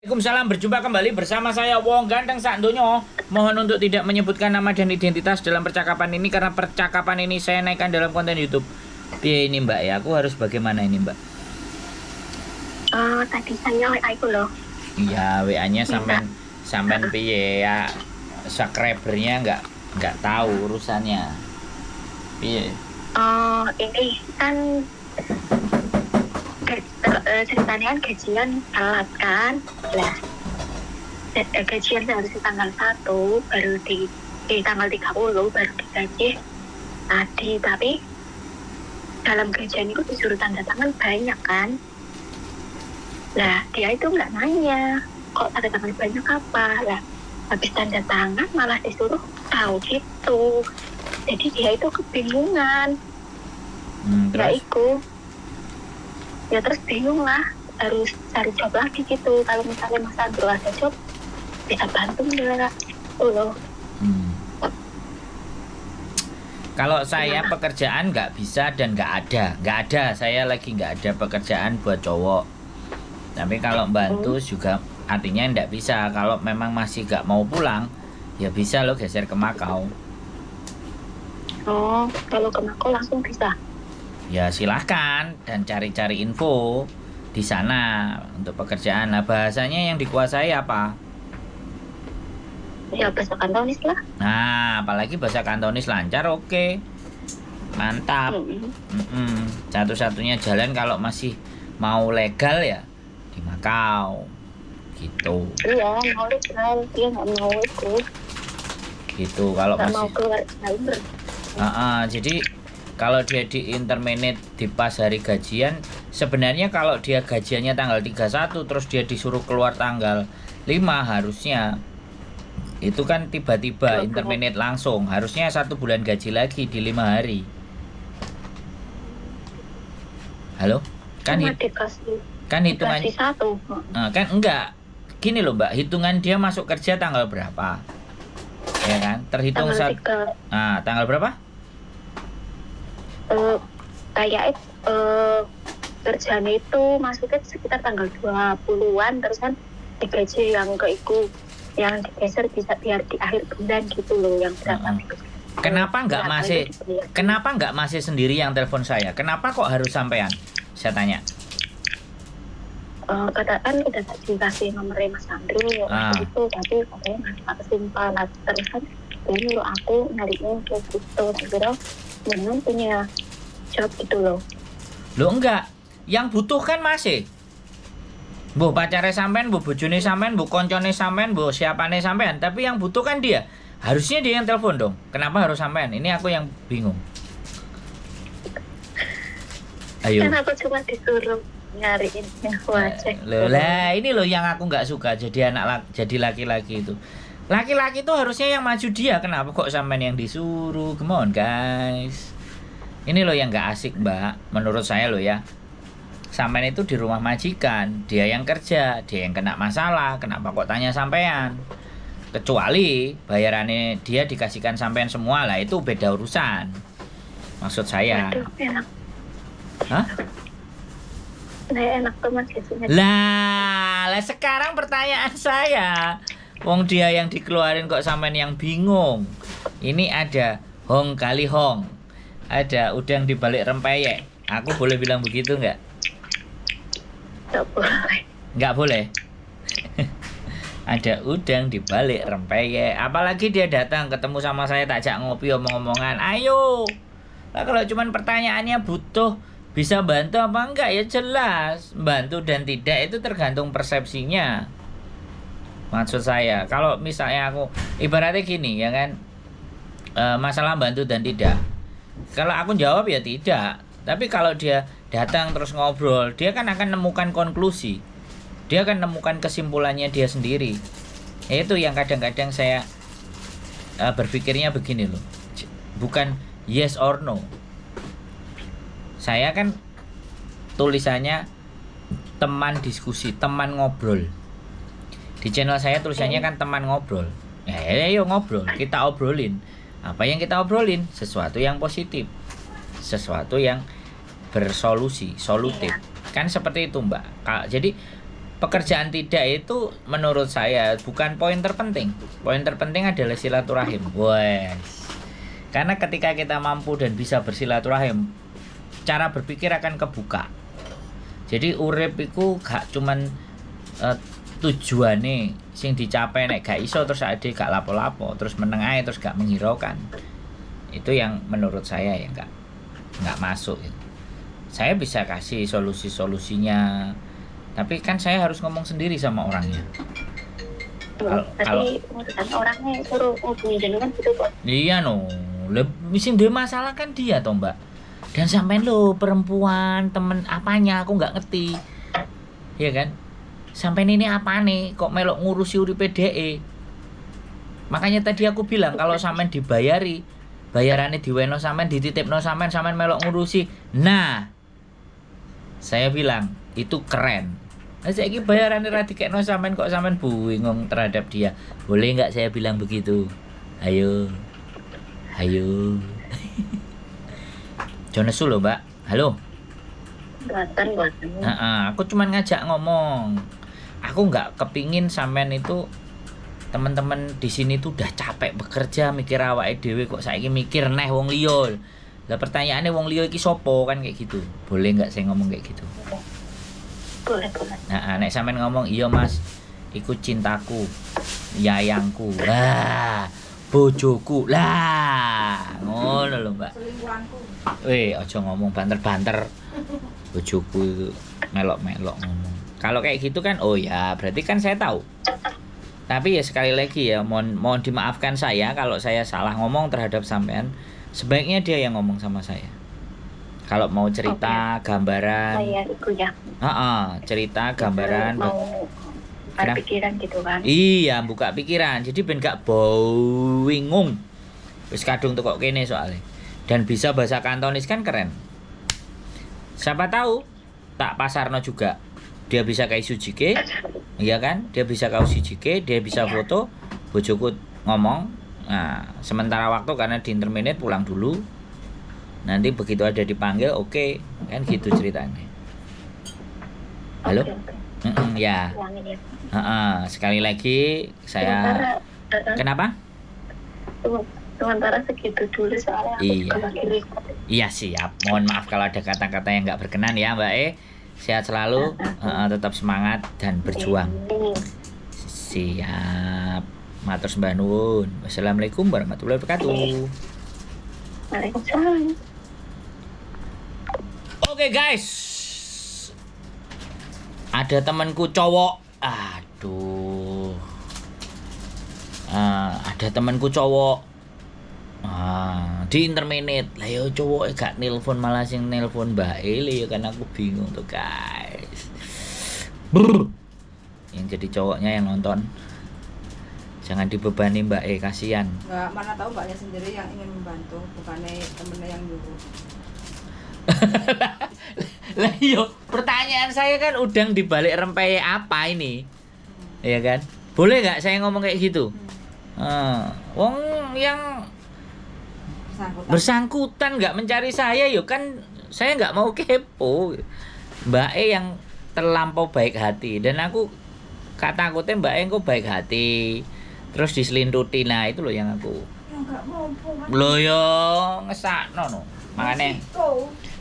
Waalaikumsalam, berjumpa kembali bersama saya Wong Ganteng Sak Donya. Mohon untuk tidak menyebutkan nama dan identitas dalam percakapan ini karena percakapan ini saya naikkan dalam konten YouTube. Piye ini Mbak ya? Aku harus bagaimana ini Mbak? Tadi saya WA itu loh. Iya, WA-nya sampean piye ya? Subscribernya nggak tahu urusannya. Piye? Ini kan ceritanya kan gajian telat kan. Lah, gajian seharusnya tanggal 1 baru di tanggal 30 baru digaji tadi, tapi dalam gajian itu disuruh tanda tangan banyak kan. Lah, dia itu nggak nanya kok tanda tangan banyak apa. Lah, habis tanda tangan malah disuruh tahu gitu. Jadi dia itu kebingungan. Terus bingung lah, harus cari job lagi gitu. Kalau misalnya Mas Andro ada job, bisa bantu nggak? Loh. Kalau saya pekerjaan nggak bisa dan nggak ada. Saya lagi nggak ada pekerjaan buat cowok. Tapi kalau bantu juga artinya nggak bisa. Kalau memang masih nggak mau pulang, ya bisa lo geser ke Makau. Oh, kalau ke Makau langsung bisa? Ya silahkan dan cari-cari info di sana untuk pekerjaan. Nah, bahasanya yang dikuasai apa? Ya bahasa Kantonis lah. Nah, apalagi bahasa Kantonis lancar, oke. Mantap. Satu-satunya jalan kalau masih mau legal ya di Makau gitu. Iya, mau legal, dia nggak mau itu. Gitu kalau nggak masih mau keluar jalur. Jadi kalau dia di interminate di pas hari gajian, sebenarnya kalau dia gajiannya tanggal 31 terus dia disuruh keluar tanggal 5 harusnya itu kan tiba-tiba interminate langsung, harusnya 1 bulan gaji lagi di 5 hari. Halo? Kan hitungan satu. Kan enggak. Gini loh Mbak, hitungan dia masuk kerja tanggal berapa? Ya kan? Terhitung tanggal berapa? Kayak kerjaan itu masuknya sekitar tanggal 20-an, terus kan digaji yang keiku yang digeser bisa biar di akhir bulan gitu loh yang berapa. Kenapa nggak masih sendiri yang telepon saya? Kenapa kok harus sampean? Saya tanya. Katakan udah tak dikasih nomornya Mas Andro itu, tapi katanya nggak kesimpan. Terus kan dia nyuruh aku nyariin kayak gitu, terus memang punya job gitu loh. Lo enggak, yang butuh kan masih bu pacare sampean, bu bojone sampean, bu koncone sampean, bu siapane sampean, tapi yang butuh kan dia. Harusnya dia yang telepon dong. Kenapa harus sampean? Ini aku yang bingung. Ayo. Kan aku cuma disuruh nyariin yang wajah. Lah ini loh yang aku nggak suka jadi laki-laki itu. Laki-laki itu harusnya yang maju dia. Kenapa kok sampean yang disuruh? Come on guys. Ini loh yang nggak asik Mbak. Menurut saya loh ya. Sampean itu di rumah majikan, dia yang kerja, dia yang kena masalah. Kenapa kok tanya sampean? Kecuali bayarannya dia dikasihkan sampean semua lah, itu beda urusan. Maksud saya. Waduh, enak. Hah? Nah, enak tuh Mas gajinya. Lah sekarang pertanyaan saya. Wong dia yang dikeluarin kok sampean yang bingung. Ini ada hong kali hong. Ada udang di balik rempeyek. Aku boleh bilang begitu nggak? Nggak boleh. Nggak boleh. Ada udang di balik rempeyek. Apalagi dia datang ketemu sama saya takjak ngopi omong-omongan. Ayo. Lah kalau cuman pertanyaannya butuh bisa bantu apa enggak ya jelas. Bantu dan tidak itu tergantung persepsinya. Maksud saya, kalau misalnya aku ibaratnya gini ya kan, masalah bantu dan tidak. Kalau aku jawab ya tidak. Tapi kalau dia datang terus ngobrol, dia kan akan nemukan konklusi. Dia akan nemukan kesimpulannya dia sendiri. Itu yang kadang-kadang saya berpikirnya begini loh. Bukan yes or no. Saya kan tulisannya teman diskusi, teman ngobrol. Di channel saya tulisannya kan teman ngobrol. Ayo ngobrol, kita obrolin. Apa yang kita obrolin? Sesuatu yang positif. Sesuatu yang bersolusi, solutif. Kan seperti itu, Mbak. Jadi pekerjaan tidak itu menurut saya bukan poin terpenting. Poin terpenting adalah silaturahim. Wes. Karena ketika kita mampu dan bisa bersilaturahim, cara berpikir akan kebuka. Jadi urip iku gak cuman tujuane sing dicapai nek gak iso terus ade gak lapo-lapo, terus meneng ae terus gak menghiraukan. Itu yang menurut saya ya nggak masuk gitu. Saya bisa kasih solusi-solusinya, tapi kan saya harus ngomong sendiri sama orangnya. Tapi kan orangnya suruh hubungi jenengan gitu kok. Iya no, mesti dia masalah kan dia toh mbak. Dan sampean lo perempuan temen apanya aku nggak ngerti, ya kan? Sampean ini apa nih? Kok melok ngurusi uripe DE? Makanya tadi aku bilang kalau sampean dibayari, bayarannya diweno sampean, dititipno sampean, sampean melok ngurusi. Nah, saya bilang itu keren. Nah, saiki bayarannya ra dikekno sampean kok sampean bingung terhadap dia. Boleh nggak saya bilang begitu? Ayo. Ayo. Jonesu loh, Mbak. Halo. Buatan. Aku cuman ngajak ngomong. Aku nggak kepingin sampean itu teman-teman di sini tuh udah capek bekerja mikir awake dhewe kok saiki mikir neh wong liya. Lah pertanyaannya wong liya iki sopo kan kayak gitu. Boleh nggak saya ngomong kayak gitu? Boleh. Nek sampean ngomong iya Mas, iku cintaku, yayangku. Wah, bojoku. Lah, ngono lho, Mbak. Selingkuhanku. Aja ngomong banter-banter. Bojoku itu melok-melok ngomong. Kalau kayak gitu kan oh ya, berarti kan saya tahu. Tapi ya sekali lagi ya, mohon dimaafkan saya kalau saya salah ngomong terhadap sampean. Sebaiknya dia yang ngomong sama saya. Kalau mau cerita, gambaran. Saya ikut ya. Cerita, gambaran. Mau berpikiran gitu kan. Iya, buka pikiran. Jadi ben gak bingung. Wis kadung tuh kok kene soalnya. Dan bisa bahasa Kantonis kan keren. Siapa tahu tak pasarno juga. Dia bisa kayak Sujike, iya kan? Dia bisa kau Sujike, dia bisa foto, bojoku ngomong. Nah, sementara waktu karena di interminate pulang dulu. Nanti begitu ada dipanggil, oke, kan gitu ceritanya. Halo? Oke. Ya. Sekali lagi saya. Kenapa? Sementara segitu dulu soalnya. Iya. Iya siap. Mohon maaf kalau ada kata-kata yang nggak berkenan ya Mbak Sehat selalu, tetap semangat dan berjuang. Siap. Matur sembah nuwun. Wassalamualaikum warahmatullahi wabarakatuh. Waalaikumsalam. Oke guys. Ada temanku cowok. Aduh. Ada temanku cowok. Di interminate lah yo cowok gak nelpon malah sing nelpon Mbak Eli ya kan aku bingung tuh guys. Yang jadi cowoknya yang nonton jangan dibebani Mbak kasihan. Enggak, mana tahu mbaknya sendiri yang ingin membantu, bukannya temennya yang nyuruh. Lah yo pertanyaan saya kan udang dibalik rempeye apa ini? Ya kan? Boleh nggak saya ngomong kayak gitu? Wong yang bersangkutan nggak mencari saya yuk kan saya nggak mau kepo. Mbak yang terlampau baik hati dan aku takutnya Mbak kok baik hati terus diselintuti. Nah itu loh yang aku loh yo ngesakno no.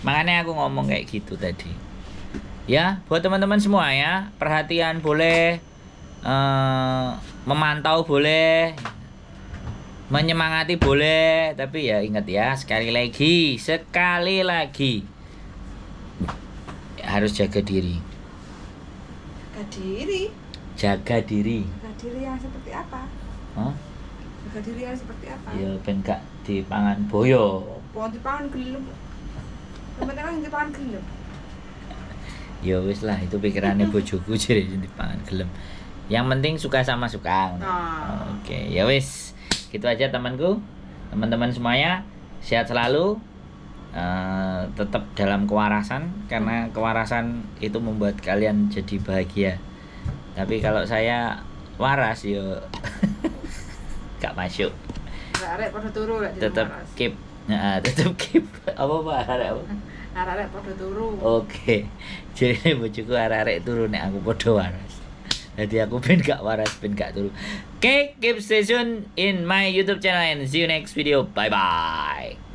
Makanya aku ngomong kayak gitu tadi ya. Buat teman-teman semua ya, perhatian boleh, memantau boleh, menyemangati boleh, tapi ya ingat ya sekali lagi harus jaga diri. Jaga diri yang seperti apa? Jaga diri yang seperti apa? Ya ben gak dipangan boyo. Pohon dipangan gelem. Teman-teman dipangan gelem. Ya wis lah itu pikirannya bojoku jadi dipangan gelem. Yang penting suka sama suka. Oke, ya wis. Gitu aja temanku, teman-teman semuanya sehat selalu, tetap dalam kewarasan karena kewarasan itu membuat kalian jadi bahagia. Tapi kalau saya waras yo gak masuk. Arek pada turu tetap keep apa arek apa? arek padha turu. Oke. Jadi bojoku arek-arek turu nek aku padha waras. Jadi aku ben gak waras, ben gak turu. Oke, keep stay tune in my YouTube channel and see you next video. Bye bye.